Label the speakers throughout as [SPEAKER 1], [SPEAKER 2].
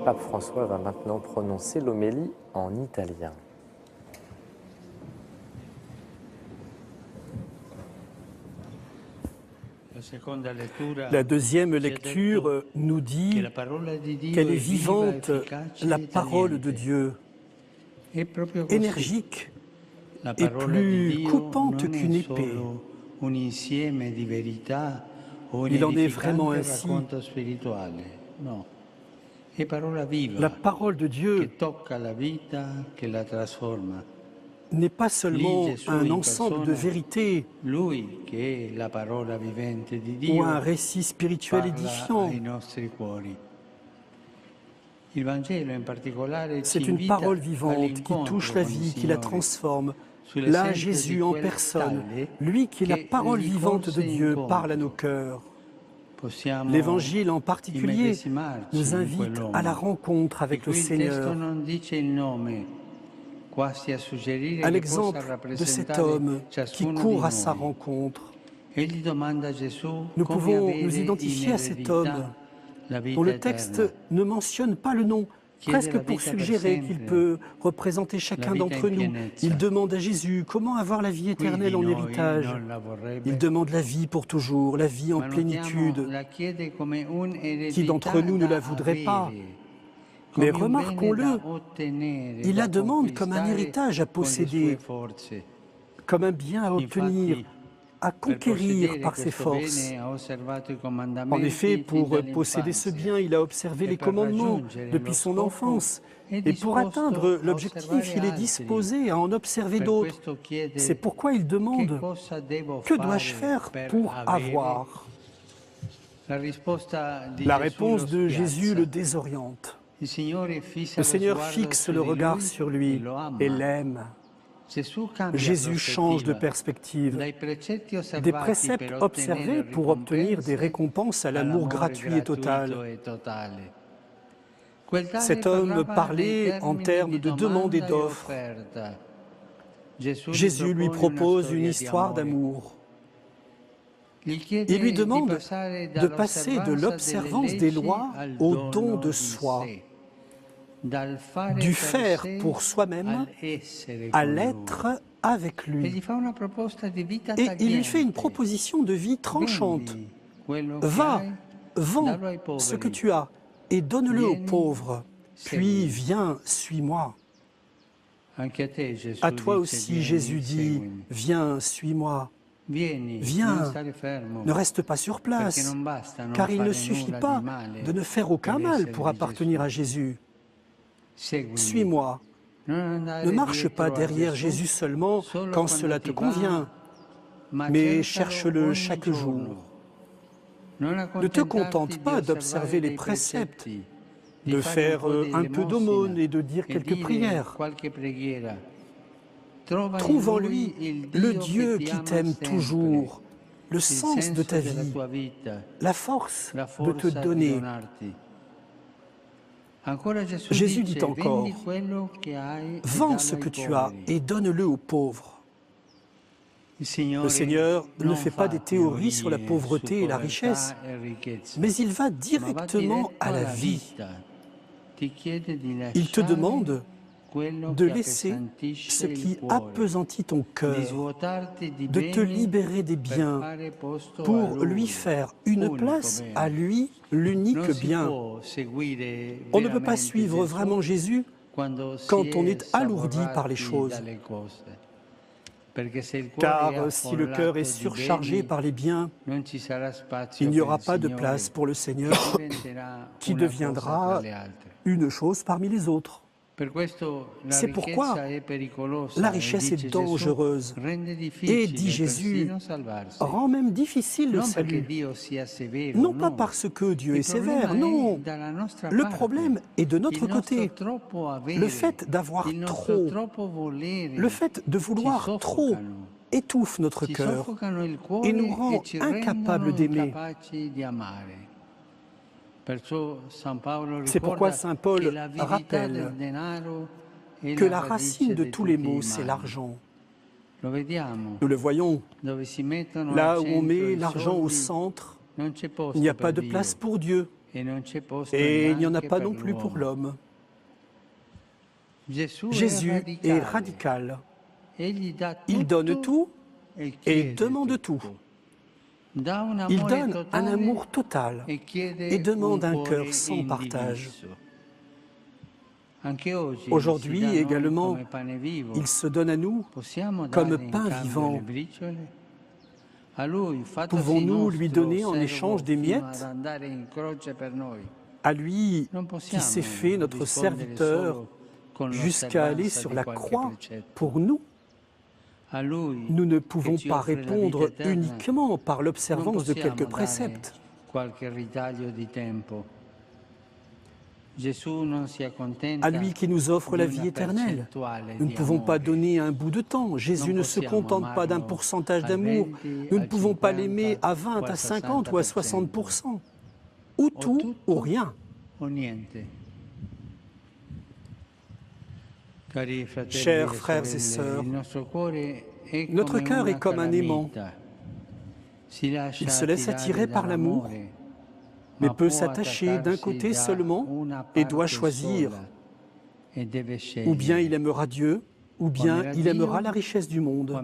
[SPEAKER 1] pape François va maintenant prononcer l'homélie en italien.
[SPEAKER 2] La deuxième lecture nous dit qu'elle est vivante, la parole de Dieu, énergique et plus coupante qu'une épée. Il en est vraiment ainsi. La parole de Dieu n'est pas seulement un ensemble de vérités ou un récit spirituel édifiant. C'est une parole vivante qui touche la vie, qui la transforme. Là, Jésus en personne, lui qui est la parole vivante de Dieu, parle à nos cœurs. L'Évangile en particulier nous invite à la rencontre avec le Seigneur. À l'exemple de cet homme qui court à sa rencontre, nous pouvons nous identifier à cet homme dont le texte ne mentionne pas le nom, presque pour suggérer qu'il peut représenter chacun d'entre nous. Il demande à Jésus comment avoir la vie éternelle en héritage. Il demande la vie pour toujours, la vie en plénitude. Qui d'entre nous ne la voudrait pas? Mais remarquons-le, il la demande comme un héritage à posséder, comme un bien à obtenir, à conquérir par ses forces. En effet, pour posséder ce bien, il a observé les commandements depuis son enfance. Et pour atteindre l'objectif, il est disposé à en observer d'autres. C'est pourquoi il demande « Que dois-je faire pour avoir ?» La réponse de Jésus le désoriente. Le Seigneur fixe le regard sur lui et l'aime. Jésus change de perspective. Des préceptes observés pour obtenir des récompenses à l'amour gratuit et total. Cet homme parlait en termes de demande et d'offre. Jésus lui propose une histoire d'amour. Il lui demande de passer de l'observance des lois au don de soi, du faire pour soi-même à l'être avec lui. Et il lui fait une proposition de vie tranchante. Va, vends ce que tu as et donne-le aux pauvres, puis viens, suis-moi. À toi aussi, Jésus dit, viens, suis-moi. Viens, ne reste pas sur place, car il ne suffit pas de ne faire aucun mal pour appartenir à Jésus. Suis-moi. Ne marche pas derrière Jésus seulement quand cela te convient, mais cherche-le chaque jour. Ne te contente pas d'observer les préceptes, de faire un peu d'aumône et de dire quelques prières. Trouve en lui le Dieu qui t'aime toujours, le sens de ta vie, la force de te donner. Jésus dit encore, « Vends ce que tu as et donne-le aux pauvres. » Le Seigneur ne fait pas des théories sur la pauvreté et la richesse, mais il va directement à la vie. Il te demande de laisser ce qui appesantit ton cœur, de te libérer des biens pour lui faire une place à lui, l'unique bien. On ne peut pas suivre vraiment Jésus quand on est alourdi par les choses. Car si le cœur est surchargé par les biens, il n'y aura pas de place pour le Seigneur qui deviendra une chose parmi les autres. C'est pourquoi la richesse est dangereuse et, dit Jésus, rend même difficile le salut. Non pas parce que Dieu est sévère, non. Le problème est de notre côté. Le fait d'avoir trop, le fait de vouloir trop étouffe notre cœur et nous rend incapables d'aimer. C'est pourquoi saint Paul rappelle que la racine de tous les maux, c'est l'argent. Nous le voyons, là où on met l'argent au centre, il n'y a pas de place pour Dieu. Et il n'y en a pas non plus pour l'homme. Jésus est radical. Il donne tout et demande tout. Il donne un amour total et demande un cœur sans partage. Aujourd'hui également, il se donne à nous comme pain vivant. Pouvons-nous lui donner en échange des miettes? À lui qui s'est fait notre serviteur jusqu'à aller sur la croix pour nous? Nous ne pouvons pas répondre uniquement par l'observance de quelques préceptes. À lui qui nous offre la vie éternelle, nous ne pouvons pas donner un bout de temps. Jésus ne se contente pas d'un pourcentage d'amour. Nous ne pouvons pas l'aimer à 20, à 50 ou à 60%. Ou tout ou rien. Chers frères et sœurs, notre cœur est comme un aimant. Il se laisse attirer par l'amour, mais peut s'attacher d'un côté seulement et doit choisir. Ou bien il aimera Dieu, ou bien il aimera la richesse du monde.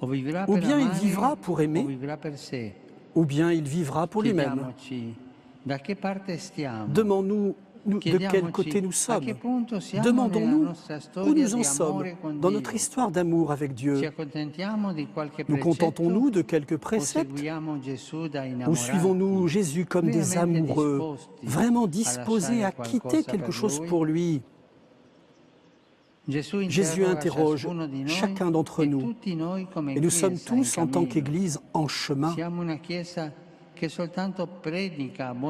[SPEAKER 2] Ou bien il vivra pour aimer, ou bien il vivra pour lui-même. Demandons-nous de quel côté nous sommes. Demandons-nous où nous en sommes dans notre histoire d'amour avec Dieu. Nous contentons-nous de quelques préceptes ou suivons-nous Jésus comme des amoureux, vraiment disposés à quitter quelque chose pour lui? Jésus interroge chacun d'entre nous et nous sommes tous en tant qu'Église en chemin.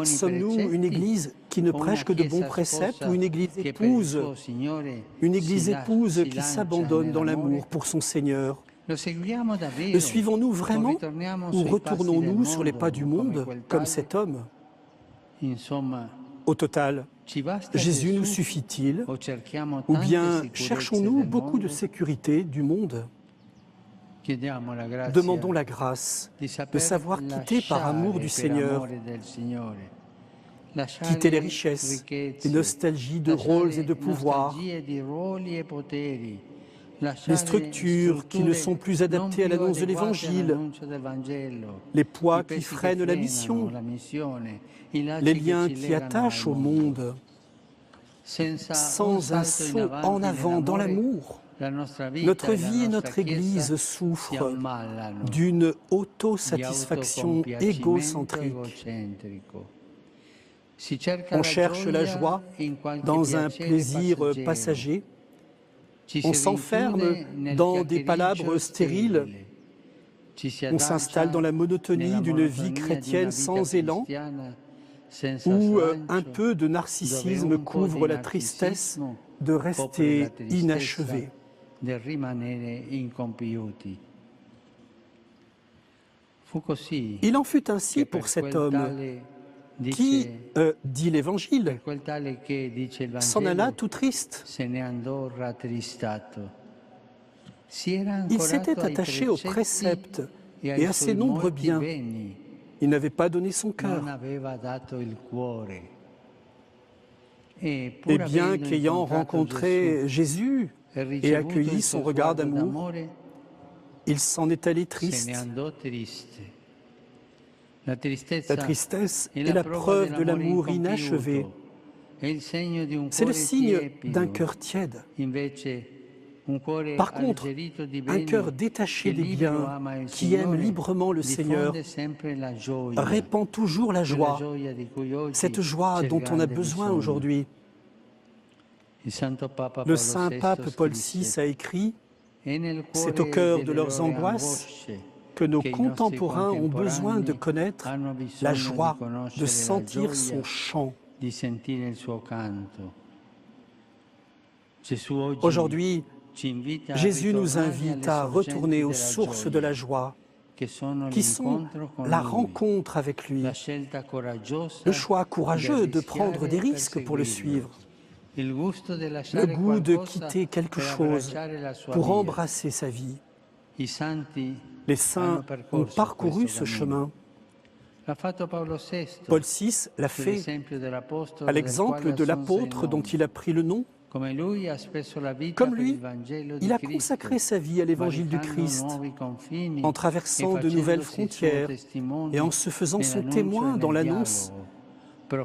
[SPEAKER 2] Sommes-nous une Église qui ne prêche que de bons préceptes ou une Église épouse qui s'abandonne dans l'amour pour son Seigneur? Le suivons-nous vraiment ou retournons-nous sur les pas du monde comme cet homme? Au total, Jésus nous suffit-il ou bien cherchons-nous beaucoup de sécurité du monde? Demandons la grâce de savoir quitter par amour du Seigneur, quitter les richesses, les nostalgies de rôles et de pouvoirs, les structures qui ne sont plus adaptées à l'annonce de l'Évangile, les poids qui freinent la mission, les liens qui attachent au monde, sans un saut en avant dans l'amour. Notre vie et notre Église souffrent d'une autosatisfaction égocentrique. On cherche la joie dans un plaisir passager. On s'enferme dans des palabres stériles. On s'installe dans la monotonie d'une vie chrétienne sans élan, où un peu de narcissisme couvre la tristesse de rester inachevé. Il en fut ainsi pour cet homme qui, dit l'Évangile, s'en alla tout triste. Il s'était attaché aux préceptes et à ses nombreux biens. Il n'avait pas donné son cœur. Et bien qu'ayant rencontré Jésus et accueilli son regard d'amour, il s'en est allé triste. La tristesse est la preuve de l'amour inachevé. C'est le signe d'un cœur tiède. Par contre, un cœur détaché des biens, qui aime librement le Seigneur, répand toujours la joie, cette joie dont on a besoin aujourd'hui. Le saint pape Paul VI a écrit « C'est au cœur de leurs angoisses que nos contemporains ont besoin de connaître la joie, de sentir son chant. » Aujourd'hui, Jésus nous invite à retourner aux sources de la joie, qui sont la rencontre avec lui, le choix courageux de prendre des risques pour le suivre, le goût de quitter quelque chose pour embrasser sa vie. Les saints ont parcouru ce chemin. Paul VI l'a fait à l'exemple de l'apôtre dont il a pris le nom. Comme lui, il a consacré sa vie à l'évangile du Christ, en traversant de nouvelles frontières et en se faisant son témoin dans l'annonce,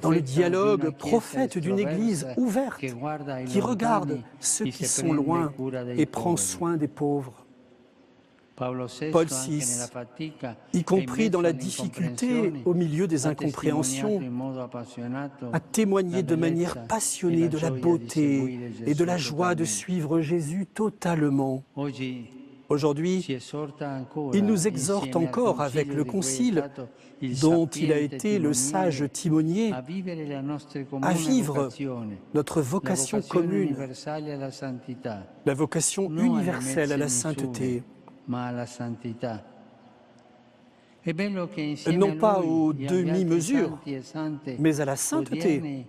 [SPEAKER 2] dans le dialogue prophète d'une Église ouverte, qui regarde ceux qui sont loin et prend soin des pauvres. Paul VI, y compris dans la difficulté, au milieu des incompréhensions, a témoigné de manière passionnée de la beauté et de la joie de suivre Jésus totalement. Aujourd'hui, il nous exhorte encore avec le Concile, dont il a été le sage timonier, à vivre notre vocation commune, la vocation universelle à la sainteté. Non pas aux demi-mesures, mais à la sainteté.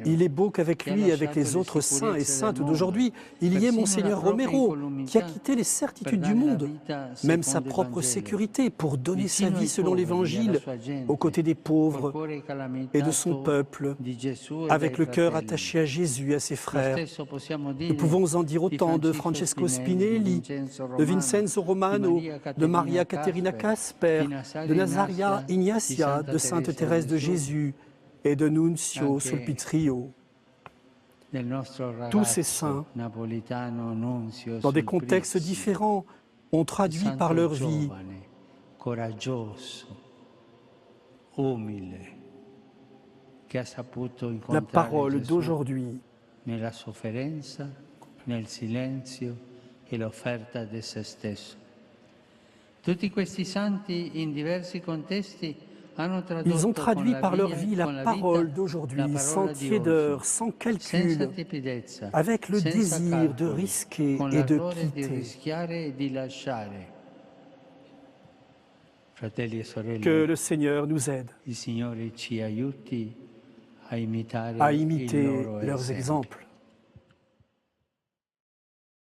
[SPEAKER 2] Il est beau qu'avec lui, avec les autres saints et saintes d'aujourd'hui, il y ait Monseigneur Romero, qui a quitté les certitudes du monde, même sa propre sécurité, pour donner sa vie selon l'Évangile, aux côtés des pauvres et de son peuple, avec le cœur attaché à Jésus, à ses frères. Nous pouvons en dire autant de Francesco Spinelli, de Vincenzo Romano, de Maria Caterina Casper, de Nazaria Ignacia, de Sainte Thérèse de Jésus et de Nunzio Sulpitrio. Tous ces saints, dans des contextes différents, ont traduit par leur vie la parole d'aujourd'hui.
[SPEAKER 3] Nella sofferenza, nel silenzio e l'offerta di se stesso. Tutti questi santi in diversi contesti hanno tradotto
[SPEAKER 2] Ils ont traduit par leur vie la parole d'aujourd'hui, sans tiédeur, sans calcul, avec le désir de risquer et de quitter. Que le Seigneur nous aide à imiter leurs exemples.